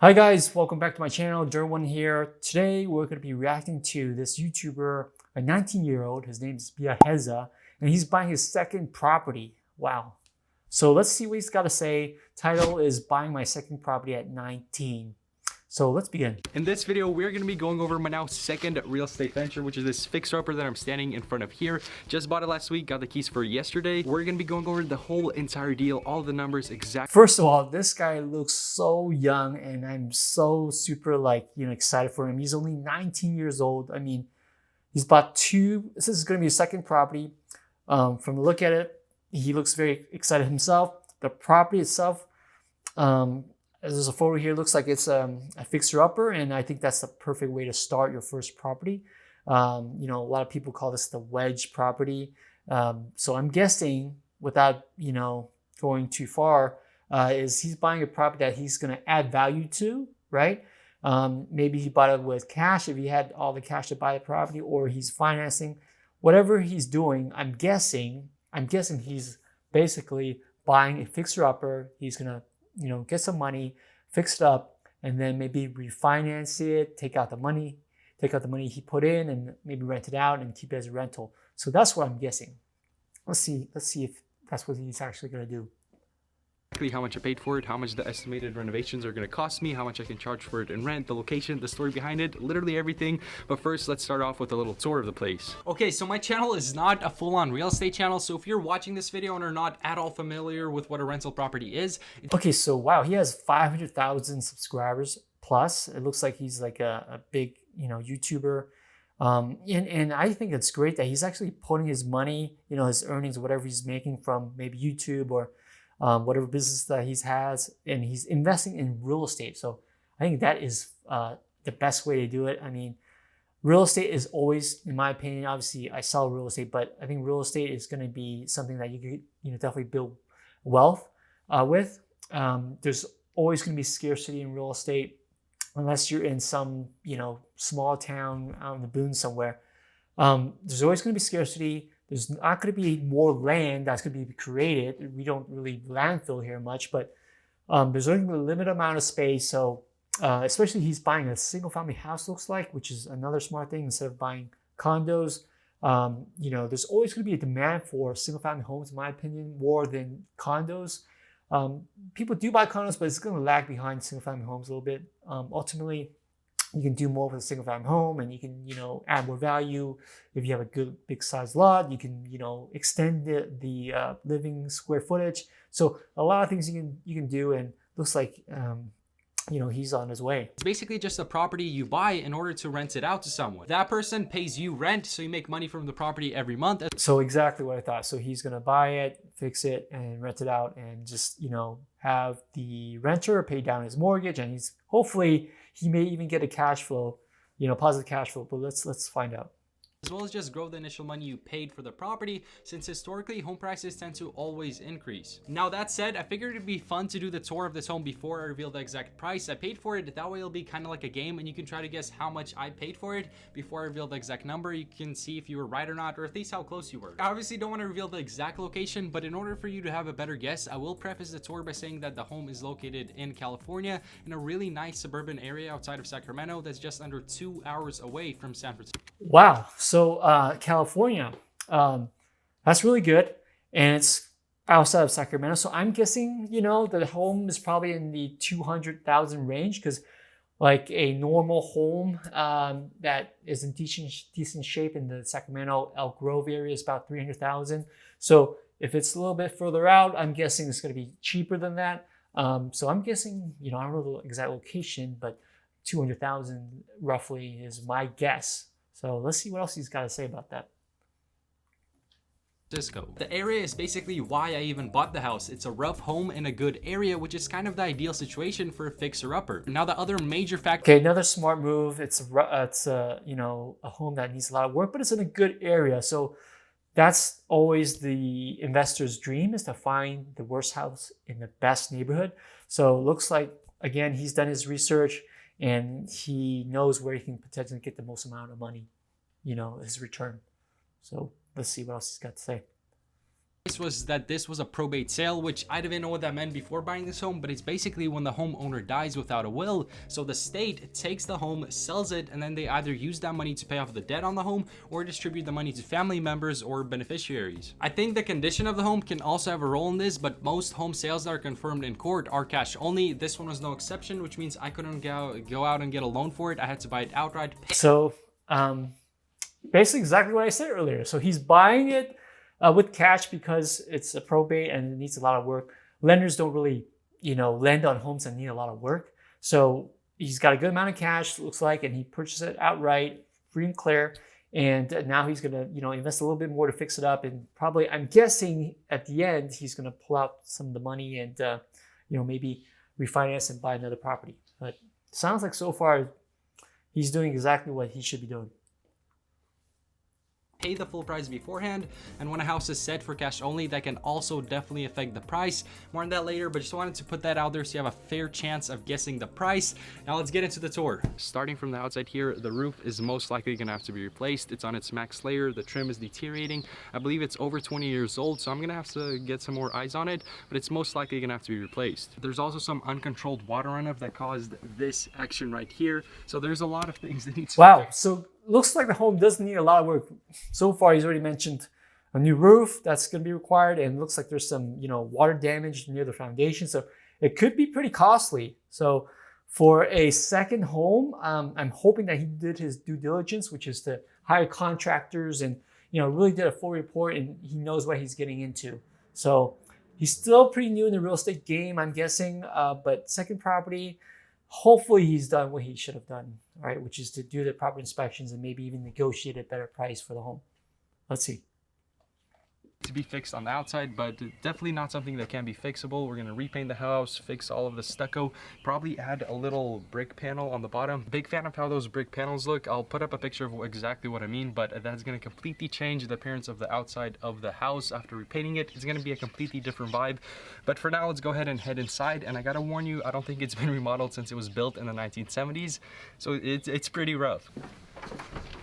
Hi guys, welcome back to my channel. Derwin here. Today we're going to be reacting to this YouTuber, a 19-year-old. His name is Biaheza, and he's buying his second property. Wow. So let's see what he's got to say. Title is Buying My Second Property at 19. So let's begin. In this video, we're going to be going over my now second real estate venture, which is this fixer-upper that I'm standing in front of here. Just bought it last week, got the keys for yesterday. We're going to be going over the whole entire deal, all the numbers exactly. First of all, this guy looks so young, and I'm so super excited for him. He's only 19 years old. I mean, he's bought this is going to be his second property. From the look at it, he looks very excited himself. The property itself, there's a photo here, looks like it's a fixer-upper, and I think that's the perfect way to start your first property. A lot of people call this the wedge property. So I'm guessing, without going too far, is he's buying a property that he's going to add value to, right? Maybe he bought it with cash if he had all the cash to buy the property, or he's financing. Whatever he's doing, I'm guessing he's basically buying a fixer-upper. He's going to get some money, fix it up, and then maybe refinance it, take out the money he put in, and maybe rent it out and keep it as a rental. So that's what I'm guessing. Let's see if that's what he's actually going to do. How much I paid for it, how much the estimated renovations are going to cost me, how much I can charge for it in rent, the location, the story behind it, literally everything. But first, let's start off with a little tour of the place. Okay, so my channel is not a full-on real estate channel, so if you're watching this video and are not at all familiar with what a rental property is. Okay, so wow, he has 500,000 subscribers plus. It looks like he's like a big YouTuber. And I think it's great that he's actually putting his money, his earnings, whatever he's making from maybe YouTube or whatever business that he has, and he's investing in real estate. So I think that is the best way to do it. I mean, real estate is always, in my opinion, obviously I sell real estate, but I think real estate is going to be something that you could definitely build wealth with. There's always going to be scarcity in real estate unless you're in some small town out in the boons somewhere. There's always going to be scarcity. There's not going to be more land that's going to be created. We don't really landfill here much, but there's only a limited amount of space. So especially he's buying a single family house, looks like, which is another smart thing instead of buying condos. There's always going to be a demand for single family homes, in my opinion, more than condos. People do buy condos, but it's going to lag behind single family homes a little bit. Ultimately, you can do more with a single family home, and you can, add more value. If you have a good big size lot, you can, extend the living square footage. So a lot of things you can do, and looks like, he's on his way. It's basically just a property you buy in order to rent it out to someone. That person pays you rent, so you make money from the property every month. So exactly what I thought. So he's going to buy it, fix it, and rent it out, and just, have the renter pay down his mortgage, and hopefully he may even get a cash flow, positive cash flow, but let's find out. As well as just grow the initial money you paid for the property, since historically home prices tend to always increase. Now that said, I figured it'd be fun to do the tour of this home before I reveal the exact price I paid for it. That way it'll be kind of like a game, and you can try to guess how much I paid for it before I reveal the exact number. You can see if you were right or not, or at least how close you were. I obviously don't want to reveal the exact location, but in order for you to have a better guess, I will preface the tour by saying that the home is located in California, in a really nice suburban area outside of Sacramento that's just under 2 hours away from San Francisco. Wow. So California, that's really good. And it's outside of Sacramento. So I'm guessing, the home is probably in the 200,000 range, because like a normal home that is in decent shape in the Sacramento, Elk Grove area is about 300,000. So if it's a little bit further out, I'm guessing it's going to be cheaper than that. So I'm guessing, I don't know the exact location, but 200,000 roughly is my guess. So let's see what else he's got to say about that. The area is basically why I even bought the house. It's a rough home in a good area, which is kind of the ideal situation for a fixer-upper. Now, the other major factor. Okay, another smart move. It's a home that needs a lot of work, but it's in a good area. So that's always the investor's dream, is to find the worst house in the best neighborhood. So it looks like, again, he's done his research, and he knows where he can potentially get the most amount of money, his return. So let's see what else he's got to say. was that this was a probate sale, which I didn't know what that meant before buying this home, but it's basically when the homeowner dies without a will. So the state takes the home, sells it, and then they either use that money to pay off the debt on the home or distribute the money to family members or beneficiaries. I think the condition of the home can also have a role in this, but most home sales that are confirmed in court are cash only. This one was no exception, which means I couldn't go out and get a loan for it. I had to buy it outright. So basically exactly what I said earlier. So he's buying it with cash because it's a probate and it needs a lot of work. Lenders don't really, lend on homes that need a lot of work. So he's got a good amount of cash, looks like, and he purchased it outright, free and clear. And now he's going to, invest a little bit more to fix it up. And probably, I'm guessing at the end, he's going to pull out some of the money and, maybe refinance and buy another property. But it sounds like so far he's doing exactly what he should be doing. Pay the full price beforehand, and when a house is set for cash only, that can also definitely affect the price. More on that later, but just wanted to put that out there so you have a fair chance of guessing the price. Now let's get into the tour. Starting from the outside here, the roof is most likely gonna have to be replaced. It's on its max layer. The trim is deteriorating. I believe it's over 20 years old, so I'm gonna have to get some more eyes on it, but it's most likely gonna have to be replaced. There's also some uncontrolled water runoff that caused this action right here. So there's a lot of things that need to Wow, so looks like the home does need a lot of work. So far, he's already mentioned a new roof that's going to be required, and it looks like there's some, water damage near the foundation. So it could be pretty costly. So for a second home, I'm hoping that he did his due diligence, which is to hire contractors and, really did a full report and he knows what he's getting into. So he's still pretty new in the real estate game, I'm guessing, but second property, hopefully he's done what he should have done, right? Which is to do the proper inspections and maybe even negotiate a better price for the home. Let's see. To be fixed on the outside, but definitely not something that can be fixable. We're gonna repaint the house, fix all of the stucco, probably add a little brick panel on the bottom. Big fan of how those brick panels look. I'll put up a picture of exactly what I mean, but that's gonna completely change the appearance of the outside of the house after repainting it. It's gonna be a completely different vibe. But for now, let's go ahead and head inside. And I gotta warn you, I don't think it's been remodeled since it was built in the 1970s, so it's pretty rough.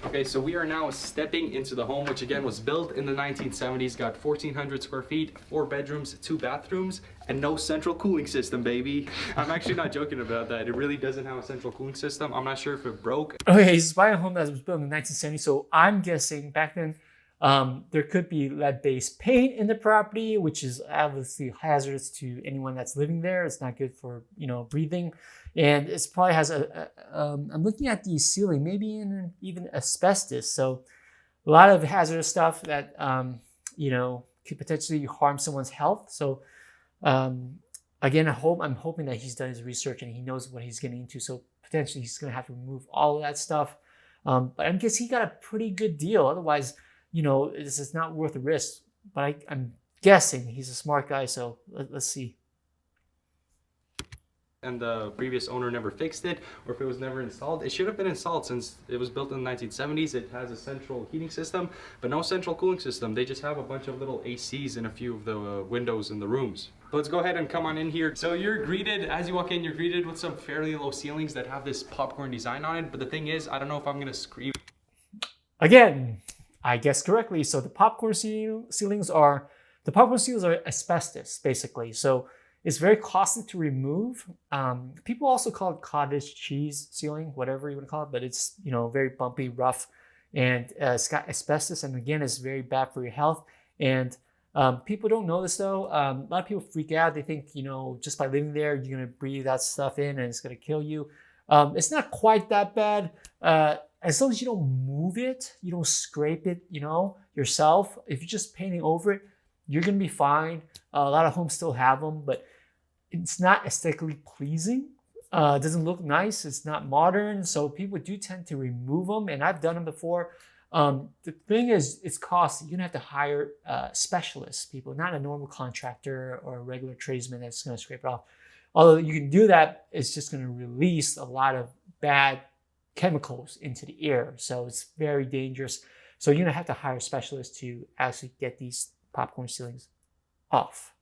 Okay, so we are now stepping into the home, which again was built in the 1970s, got 1,400 square feet, 4 bedrooms, 2 bathrooms, and no central cooling system, baby. I'm actually not joking about that. It really doesn't have a central cooling system. I'm not sure if it broke. Okay, he's buying a home that was built in the 1970s, so I'm guessing back then there could be lead-based paint in the property, which is obviously hazardous to anyone that's living there. It's not good for, breathing. And it probably has I'm looking at the ceiling, maybe even asbestos. So a lot of hazardous stuff that, could potentially harm someone's health. So again, I'm hoping that he's done his research and he knows what he's getting into. So potentially he's going to have to remove all of that stuff. But I guess he got a pretty good deal. Otherwise, this is not worth the risk. But I'm guessing he's a smart guy. So let's see. And the previous owner never fixed it, or if it was never installed. It should have been installed since it was built in the 1970s. It has a central heating system, but no central cooling system. They just have a bunch of little ACs in a few of the windows in the rooms. So let's go ahead and come on in here. So you're greeted, as you walk in, you're greeted with some fairly low ceilings that have this popcorn design on it. But the thing is, I don't know if I'm gonna scream. Again, I guessed correctly. So the popcorn ceilings are asbestos, basically. So it's very costly to remove. People also call it cottage cheese ceiling, whatever you want to call it, but it's very bumpy, rough, and it's got asbestos, and again, it's very bad for your health. And people don't know this though. A lot of people freak out. They think just by living there, you're gonna breathe that stuff in and it's gonna kill you. It's not quite that bad. As long as you don't move it, you don't scrape it, yourself. If you're just painting over it, you're gonna be fine. A lot of homes still have them, but it's not aesthetically pleasing. It doesn't look nice. It's not modern. So people do tend to remove them, and I've done them before. The thing is, it's costly. You're gonna have to hire specialists, people, not a normal contractor or a regular tradesman that's gonna scrape it off. Although you can do that, it's just gonna release a lot of bad chemicals into the air. So it's very dangerous. So you're gonna have to hire specialists to actually get these popcorn ceilings off.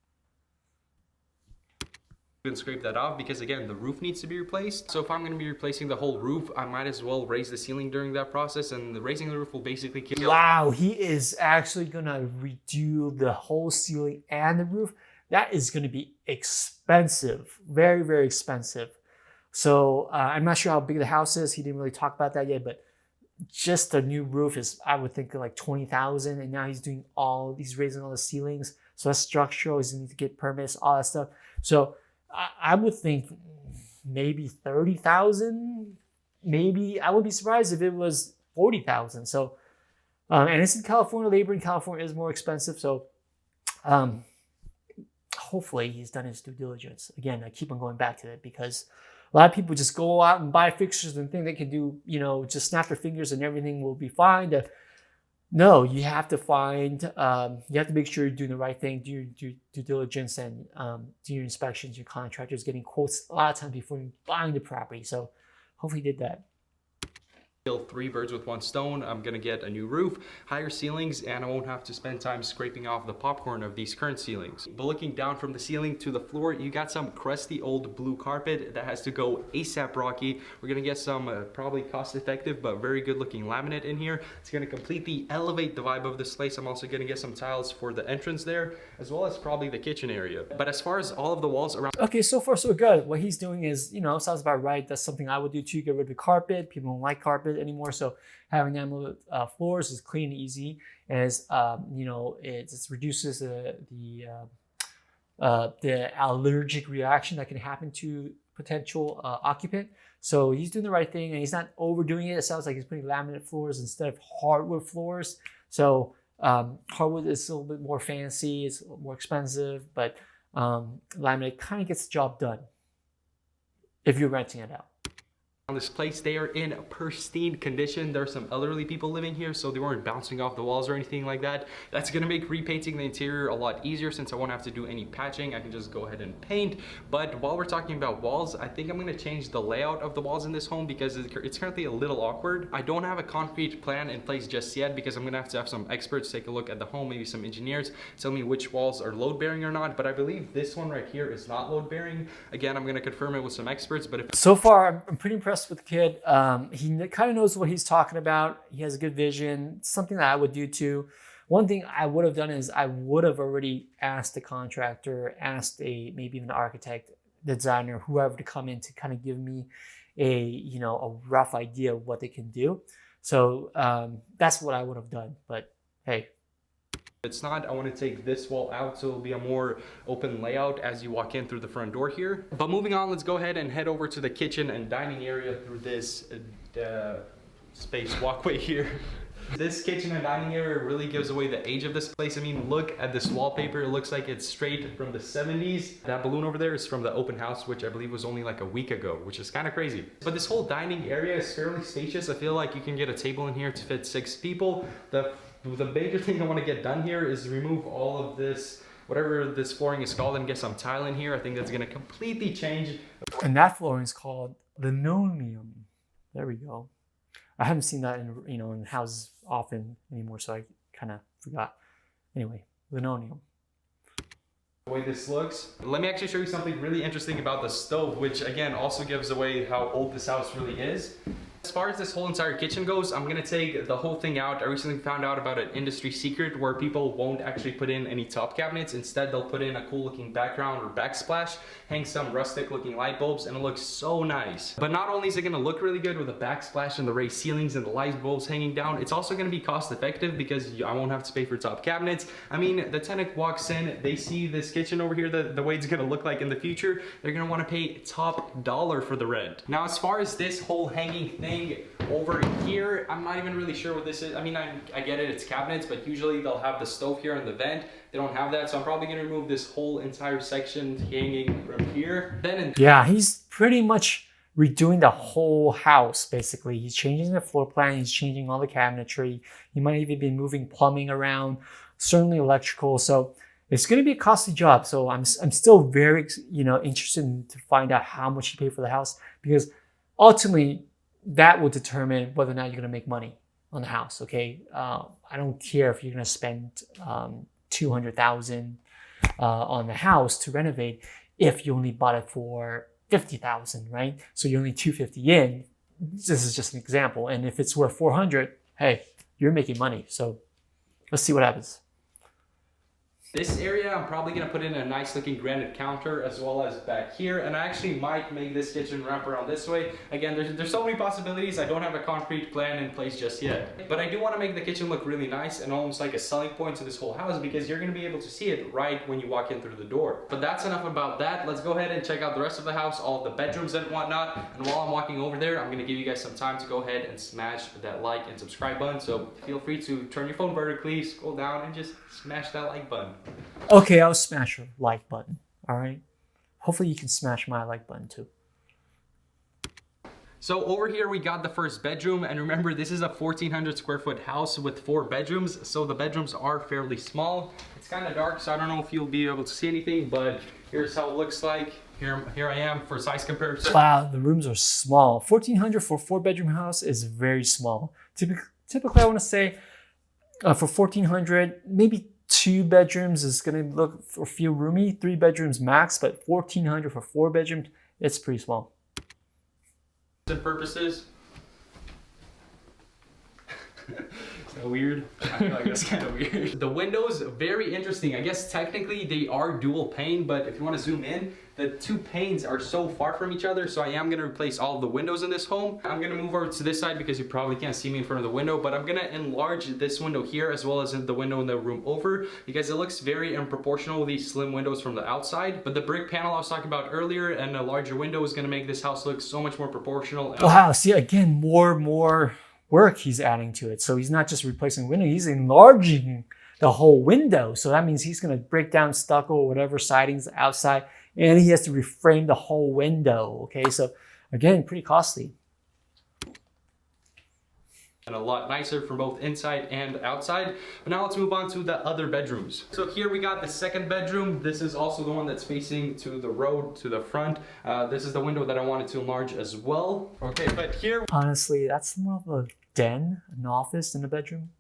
and scrape that off because again, the roof needs to be replaced. So if I'm going to be replacing the whole roof, I might as well raise the ceiling during that process, and raising the roof will basically kill. Wow, he is actually gonna redo the whole ceiling and the roof. That is gonna be expensive, very, very expensive. So I'm not sure how big the house is. He didn't really talk about that yet, but just the new roof is, I would think, like 20,000. And now he's raising all the ceilings. So that's structural. He's going to get permits, all that stuff. So I would think maybe 30,000. Maybe I would be surprised if it was 40,000. So, and it's in California. Labor in California is more expensive. So, hopefully he's done his due diligence. Again, I keep on going back to it because a lot of people just go out and buy fixtures and think they can do, just snap their fingers and everything will be fine. No, you have to you have to make sure you're doing the right thing, do your due diligence, and do your inspections, your contractors, getting quotes a lot of times before you buying the property. So hopefully he did that. Kill 3 birds with 1 stone. I'm gonna get a new roof, higher ceilings, and I won't have to spend time scraping off the popcorn of these current ceilings. But looking down from the ceiling to the floor, you got some crusty old blue carpet that has to go ASAP Rocky. We're gonna get some probably cost-effective but very good looking laminate in here. It's gonna completely elevate the vibe of this place. I'm also gonna get some tiles for the entrance there, as well as probably the kitchen area. But as far as all of the walls around... Okay, so far so good. What he's doing is, sounds about right. That's something I would do too. Get rid of the carpet. People don't like carpet anymore, so having laminate floors is clean and easy, and it reduces the allergic reaction that can happen to potential occupant. So he's doing the right thing, and he's not overdoing it. It sounds like he's putting laminate floors instead of hardwood floors. So hardwood is a little bit more fancy, it's a little more expensive, but laminate kind of gets the job done if you're renting it out. On this place, they are in pristine condition. There are some elderly people living here, so they weren't bouncing off the walls or anything like that. That's gonna make repainting the interior a lot easier since I won't have to do any patching. I can just go ahead and paint. But while we're talking about walls, I think I'm gonna change the layout of the walls in this home because it's currently a little awkward. I don't have a concrete plan in place just yet because I'm gonna have to have some experts take a look at the home, maybe some engineers, tell me which walls are load bearing or not. But I believe this one right here is not load bearing. Again, I'm gonna confirm it with some experts, but so far I'm pretty impressed with the kid. He kind of knows what he's talking about. He has a good vision. Something that I would do too. One thing I would have done is I would have already asked the contractor, asked maybe even an architect, designer, whoever to come in to kind of give me a rough idea of what they can do. So that's what I would have done. But hey. It's not, I want to take this wall out so it'll be a more open layout as you walk in through the front door here. But moving on, let's go ahead and head over to the kitchen and dining area through this space walkway here. This kitchen and dining area really gives away the age of this place. I mean, look at this wallpaper. It looks like it's straight from the 70s. That balloon over there is from the open house, which I believe was only like a week ago, which is kind of crazy. But this whole dining area is fairly spacious. I feel like you can get a table in here to fit 6 people. The major thing I want to get done here is remove all of this, whatever this flooring is called, and get some tile in here. I think that's going to completely change. And that flooring is called linoleum. There we go. I haven't seen that in houses often anymore, so I kind of forgot. Anyway, linoleum. The way this looks. Let me actually show you something really interesting about the stove, which again also gives away how old this house really is. As far as this whole entire kitchen goes, I'm gonna take the whole thing out. I recently found out about an industry secret where people won't actually put in any top cabinets. Instead, they'll put in a cool looking background or backsplash, hang some rustic looking light bulbs, and it looks so nice. But not only is it gonna look really good with the backsplash and the raised ceilings and the light bulbs hanging down, it's also gonna be cost effective because I won't have to pay for top cabinets. I mean, the tenant walks in, they see this kitchen over here, the way it's gonna look like in the future, they're gonna wanna pay top dollar for the rent. Now, as far as this whole hanging thing over here, I'm not even really sure what this is. I mean, I get it, it's cabinets, but usually they'll have the stove here and the vent. They don't have that, so I'm probably gonna remove this whole entire section hanging from here. Yeah, he's pretty much redoing the whole house, basically. He's changing the floor plan, he's changing all the cabinetry. He might even be moving plumbing around, certainly electrical. So it's going to be a costly job. So I'm still very, interested to find out how much he paid for the house, because ultimately that will determine whether or not you're going to make money on the house. Okay. I don't care if you're going to spend $200,000 on the house to renovate. if you only bought it for 50,000, right? So you're only 250 in. This is just an example. And if it's worth 400, hey, you're making money. So let's see what happens. This area, I'm probably going to put in a nice looking granite counter as well as back here. And I actually might make this kitchen wrap around this way. Again, there's so many possibilities. I don't have a concrete plan in place just yet. But I do want to make the kitchen look really nice and almost like a selling point to this whole house, because you're going to be able to see it right when you walk in through the door. But that's enough about that. Let's go ahead and check out the rest of the house, all of the bedrooms and whatnot. And while I'm walking over there, I'm going to give you guys some time to go ahead and smash that like and subscribe button. So feel free to turn your phone vertically, scroll down, and just smash that like button. Okay, I'll smash your like button. All right. Hopefully you can smash my like button too. So over here we got the first bedroom, and remember this is a 1,400 square foot house with 4 bedrooms, so the bedrooms are fairly small. It's kind of dark, so I don't know if you'll be able to see anything, but here's how it looks like. Here I am for size comparison. Wow, the rooms are small. 1,400 for a 4-bedroom house is very small. Typically I want to say for 1,400, maybe 2 bedrooms is going to look or feel roomy. 3 bedrooms max, but 1,400 for 4 bedrooms, it's pretty small. And purposes. Is that weird? I feel like that's kind of weird. The windows, very interesting. I guess technically they are dual pane, but if you want to zoom in, the 2 panes are so far from each other, so I am going to replace all of the windows in this home. I'm going to move over to this side because you probably can't see me in front of the window, but I'm going to enlarge this window here as well as the window in the room over, because it looks very unproportional with these slim windows from the outside. But the brick panel I was talking about earlier and a larger window is going to make this house look so much more proportional. Wow, see, again, more work he's adding to it. So he's not just replacing the window, he's enlarging the whole window. So that means he's going to break down stucco or whatever sidings outside, and he has to reframe the whole window. Okay, so again, pretty costly. And a lot nicer from both inside and outside. But now let's move on to the other bedrooms. So here we got the second bedroom. This is also the one that's facing to the road, to the front. This is the window that I wanted to enlarge as well. Okay, but here Honestly, that's more of a den, an office than a bedroom.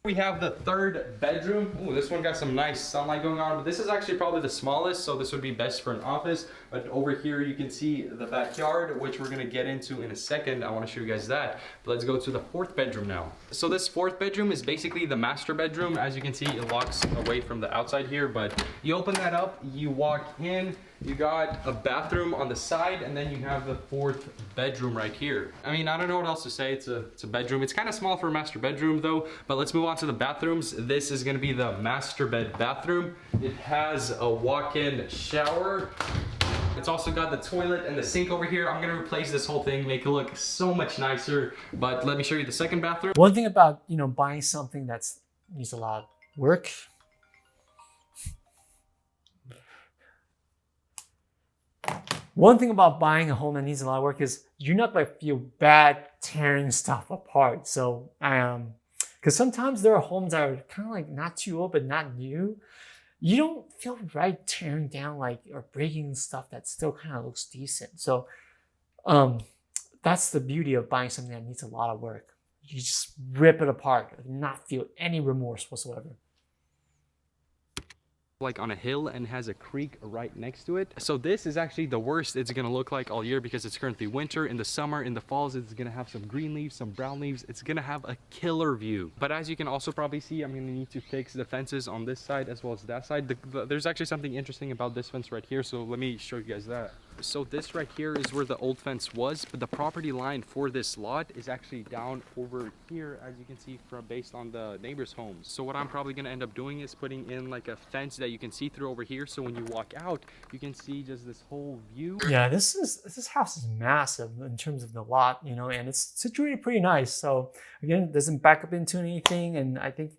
we have the third bedroom. Ooh, this one got some nice sunlight going on, but this is actually probably the smallest, so this would be best for an office. But over here you can see the backyard, which we're gonna get into in a second. I wanna show you guys that. But let's go to the 4th bedroom now. So this 4th bedroom is basically the master bedroom. As you can see, it locks away from the outside here, but you open that up, you walk in, you got a bathroom on the side, and then you have the 4th bedroom right here. I mean, I don't know what else to say. It's a bedroom. It's kind of small for a master bedroom though, but let's move on to the bathrooms. This is gonna be the master bed bathroom. It has a walk-in shower. It's also got the toilet and the sink over here. I'm gonna replace this whole thing, make it look so much nicer, but let me show you the second bathroom. One thing about, buying something that's needs a lot of work, one thing about buying a home that needs a lot of work is you're not going to feel bad tearing stuff apart. So, because sometimes there are homes that are kind of like not too old but not new. You don't feel right tearing down or breaking stuff that still kind of looks decent. So, that's the beauty of buying something that needs a lot of work. You just rip it apart and not feel any remorse whatsoever. Like on a hill and has a creek right next to it. So this is actually the worst it's gonna look like all year because it's currently winter. In the summer, in the falls, it's gonna have some green leaves, some brown leaves. It's gonna have a killer view. But as you can also probably see, I'm gonna need to fix the fences on this side as well as that side. There's actually something interesting about this fence right here, so let me show you guys that. So this right here is where the old fence was, but the property line for this lot is actually down over here, as you can see from based on the neighbors' homes. So what I'm probably gonna end up doing is putting in like a fence that you can see through over here, so when you walk out, you can see just this whole view. Yeah, this house is massive in terms of the lot, and it's situated pretty nice. So again, it doesn't back up into anything, and I think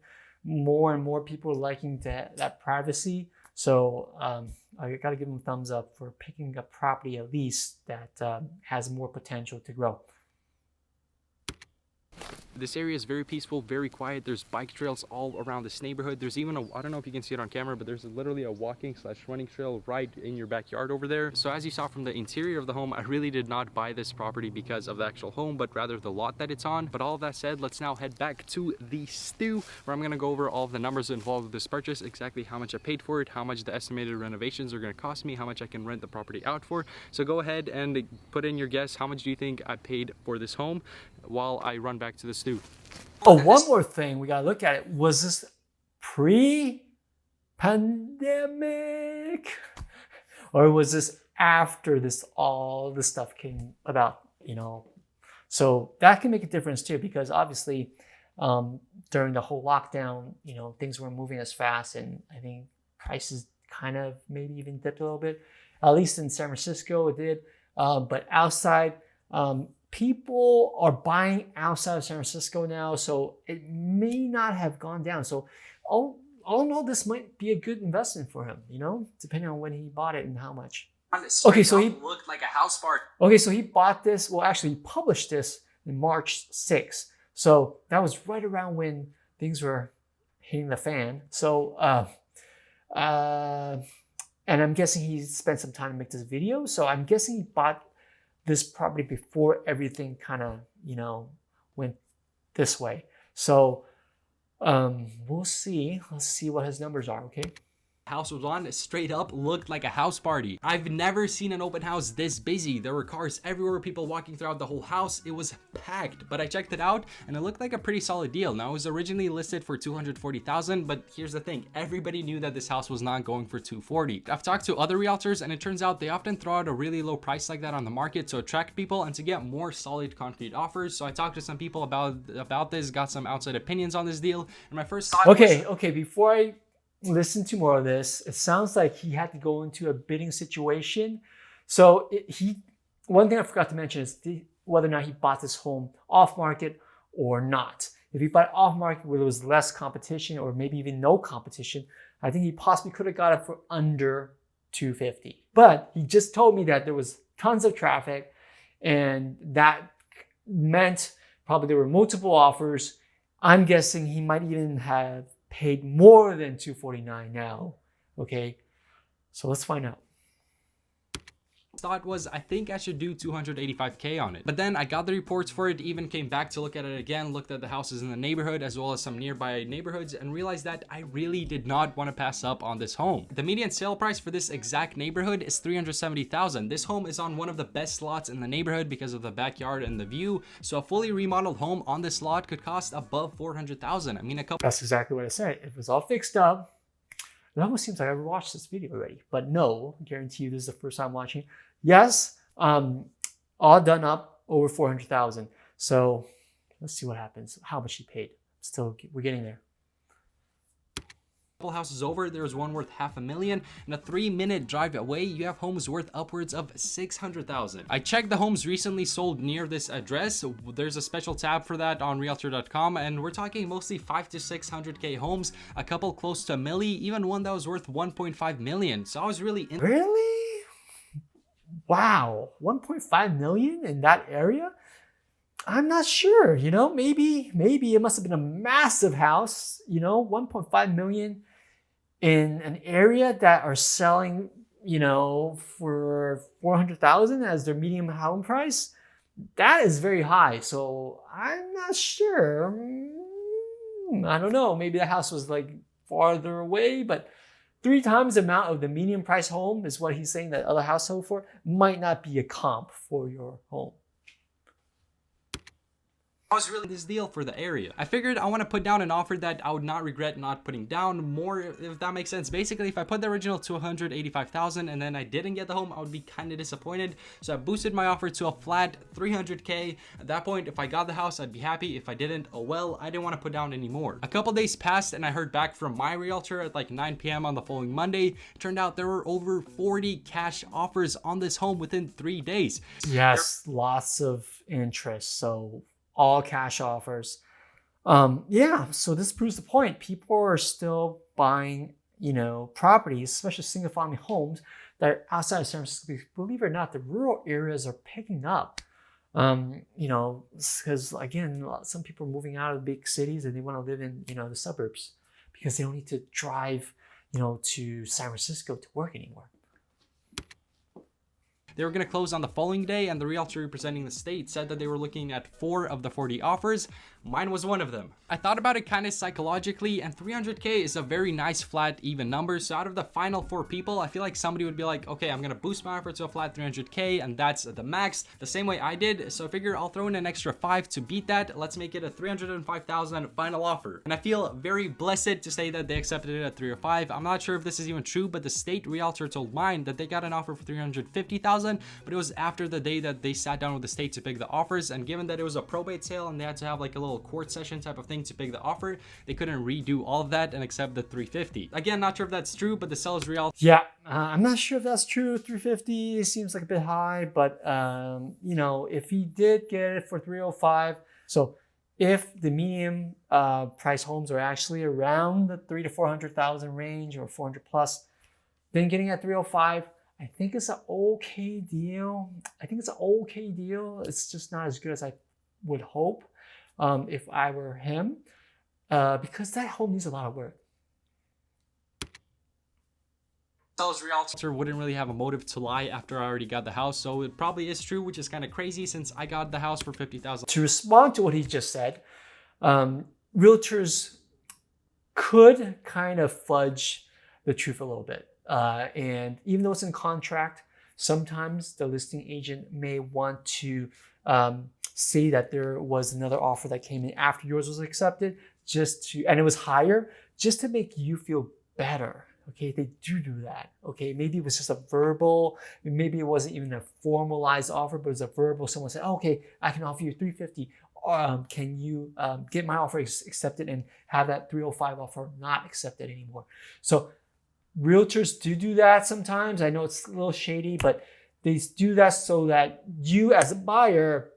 more and more people are liking that privacy. So I gotta give them a thumbs up for picking a property at least that has more potential to grow. This area is very peaceful, very quiet. There's bike trails all around this neighborhood. There's even I don't know if you can see it on camera, but there's literally a walking / running trail right in your backyard over there. So as you saw from the interior of the home, I really did not buy this property because of the actual home, but rather the lot that it's on. But all of that said, let's now head back to the stew, where I'm gonna go over all of the numbers involved with this purchase, exactly how much I paid for it, how much the estimated renovations are gonna cost me, how much I can rent the property out for. So go ahead and put in your guess. How much do you think I paid for this home while I run back to the stew? Oh, one more thing we gotta look at it. Was this pre-pandemic, or was this after all this stuff came about? So that can make a difference too, because obviously during the whole lockdown, things weren't moving as fast, and I think prices kind of maybe even dipped a little bit. At least in San Francisco, it did. But outside, people are buying outside of San Francisco now, so it may not have gone down. So all in all, this might be a good investment for him, depending on when he bought it and how much. Okay, so he looked like a house party. Okay, so he bought this. Well, actually, he published this in March 6th. So that was right around when things were hitting the fan. So, and I'm guessing he spent some time to make this video. So I'm guessing he bought this property before everything kind of, went this way. So we'll see. Let's see what his numbers are, okay? House was on, straight up looked like a house party. I've never seen an open house this busy. There were cars everywhere, people walking throughout the whole house. It was packed, but I checked it out and it looked like a pretty solid deal. Now, it was originally listed for $240,000, but here's the thing. Everybody knew that this house was not going for $240,000. I've talked to other realtors and it turns out they often throw out a really low price like that on the market to attract people and to get more solid concrete offers. So I talked to some people about this, got some outside opinions on this deal, and my first thought Okay, before I listen to more of this, it sounds like he had to go into a bidding situation. So one thing I forgot to mention is whether or not he bought this home off market or not. If he bought it off market where there was less competition or maybe even no competition, I think he possibly could have got it for under $250,000. But he just told me that there was tons of traffic, and that meant probably there were multiple offers. I'm guessing he might even have paid more than $249,000 now. Okay, so let's find out. Thought was, I think I should do $285,000 on it. But then I got the reports for it, even came back to look at it again, looked at the houses in the neighborhood as well as some nearby neighborhoods, and realized that I really did not want to pass up on this home. The median sale price for this exact neighborhood is $370,000. This home is on one of the best lots in the neighborhood because of the backyard and the view. So a fully remodeled home on this lot could cost above $400,000. I mean, That's exactly what I said. If it was all fixed up, it almost seems like I've watched this video already. But no, I guarantee you this is the first time watching. Yes, all done up over $400,000. So let's see what happens. How much he paid. We're getting there. Couple houses over, there's one worth $500,000, and a 3-minute drive away you have homes worth upwards of $600,000. I checked the homes recently sold near this address. There's a special tab for that on realtor.com, and we're talking mostly $500,000 to $600,000 homes, a couple close to $1 million, even one that was worth $1.5 million. So I was really Wow, $1.5 million in that area? I'm not sure, maybe it must have been a massive house, $1.5 million in an area that are selling, for $400,000 as their median home price. That is very high. So I'm not sure. I don't know. Maybe the house was like farther away, but 3 times the amount of the median price home is what he's saying that other house sold for. Might not be a comp for your home. I was really this deal for the area. I figured I want to put down an offer that I would not regret not putting down more, if that makes sense. Basically, if I put the original $285,000 and then I didn't get the home, I would be kind of disappointed. So I boosted my offer to a flat $300,000. At that point, if I got the house, I'd be happy. If I didn't, oh well, I didn't want to put down any more. A couple days passed and I heard back from my realtor at like 9 p.m. on the following Monday. It turned out there were over 40 cash offers on this home within 3 days. Yes, lots of interest. So all cash offers. Yeah, so this proves the point. People are still buying, properties, especially single family homes that are outside of San Francisco. Believe it or not, the rural areas are picking up. You know, because again, some people are moving out of big cities and they want to live in, you know, the suburbs because they don't need to drive, you know, to San Francisco to work anymore. They were going to close on the following day, and the realtor representing the state said that they were looking at 4 of the 40 offers. Mine was one of them. I thought about it kind of psychologically, and 300K is a very nice flat even number. So out of the final 4 people, I feel like somebody would be like, okay, I'm going to boost my offer to a flat 300K, and that's the max, the same way I did. So I figure I'll throw in an extra 5 to beat that. Let's make it a 305,000 final offer. And I feel very blessed to say that they accepted it at 305. I'm not sure if this is even true, but the state realtor told mine that they got an offer for 350,000, but it was after the day that they sat down with the state to pick the offers. And given that it was a probate sale and they had to have like a little court session type of thing to pick the offer, they couldn't redo all of that and accept the 350. Again, not sure if that's true, but the seller's realtor. Yeah, I'm not sure if that's true. 350 seems like a bit high, but you know, if he did get it for 305, so if the medium price homes are actually around the 300,000 to 400,000 range or 400 plus, then getting at 305, I think it's an okay deal. It's just not as good as I would hope if I were him, because that home needs a lot of work. Seller's realtor wouldn't really have a motive to lie after I already got the house, so it probably is true, which is kind of crazy since I got the house for 50,000. To respond to what he just said, realtors could kind of fudge the truth a little bit. And even though it's in contract, sometimes the listing agent may want to say that there was another offer that came in after yours was accepted, and it was higher, just to make you feel better. Okay, they do that. Okay, maybe it was just a verbal, maybe it wasn't even a formalized offer, but it was a verbal. Someone said, oh, okay, I can offer you 350. Can you get my offer accepted and have that 305 offer not accepted anymore? So realtors do that sometimes. I know it's a little shady, but they do that so that you as a buyer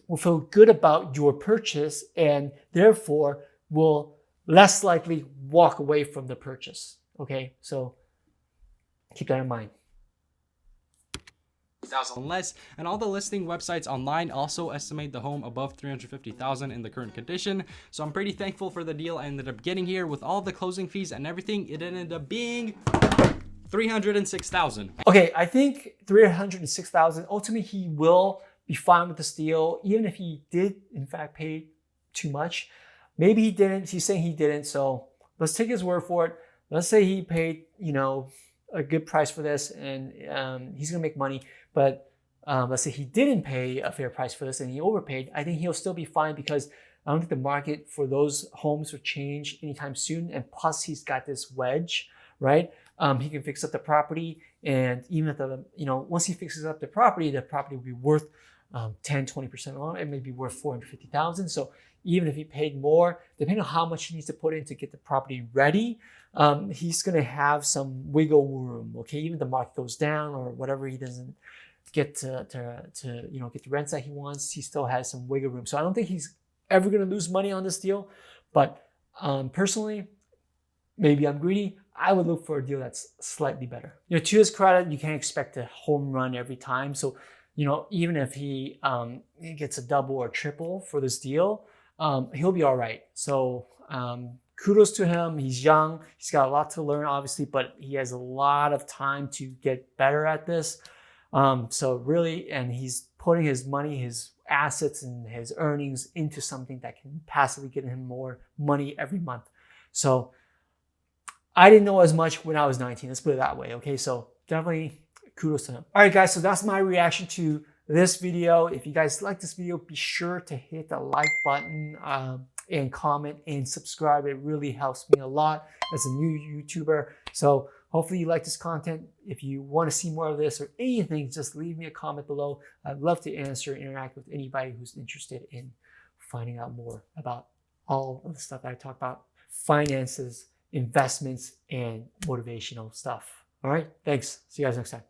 will feel good about your purchase and therefore will less likely walk away from the purchase. Okay, so keep that in mind. Less, and all the listing websites online also estimate the home above 350,000 in the current condition. So I'm pretty thankful for the deal I ended up getting here. With all the closing fees and everything, it ended up being 306,000. Okay, I think 306,000. Ultimately, he will be fine with this deal, even if he did in fact pay too much. Maybe he didn't. He's saying he didn't. So let's take his word for it. Let's say he paid, you know, a good price for this, and he's gonna make money. But let's say he didn't pay a fair price for this and he overpaid. I think he'll still be fine because I don't think the market for those homes will change anytime soon. And plus, he's got this wedge, right? He can fix up the property, and even if once he fixes up the property will be worth 10-20% on. It may be worth 450,000. So even if he paid more, depending on how much he needs to put in to get the property ready, he's going to have some wiggle room. Okay, even if the market goes down or whatever, he doesn't get to get the rents that he wants, he still has some wiggle room. So I don't think he's ever going to lose money on this deal. But personally, maybe I'm greedy, I would look for a deal that's slightly better. To his credit, you can't expect a home run every time. So even if he gets a double or triple for this deal, he'll be all right. So kudos to him. He's young. He's got a lot to learn, obviously, but he has a lot of time to get better at this. So really, and he's putting his money, his assets, and his earnings into something that can passively get him more money every month. So I didn't know as much when I was 19. Let's put it that way. Okay, so definitely kudos to him. All right, guys, so that's my reaction to this video. If you guys like this video, be sure to hit the like button and comment and subscribe. It really helps me a lot as a new YouTuber. So hopefully you like this content. If you want to see more of this or anything, just leave me a comment below. I'd love to answer and interact with anybody who's interested in finding out more about all of the stuff that I talk about: finances, investments, and motivational stuff. All right, thanks. See you guys next time.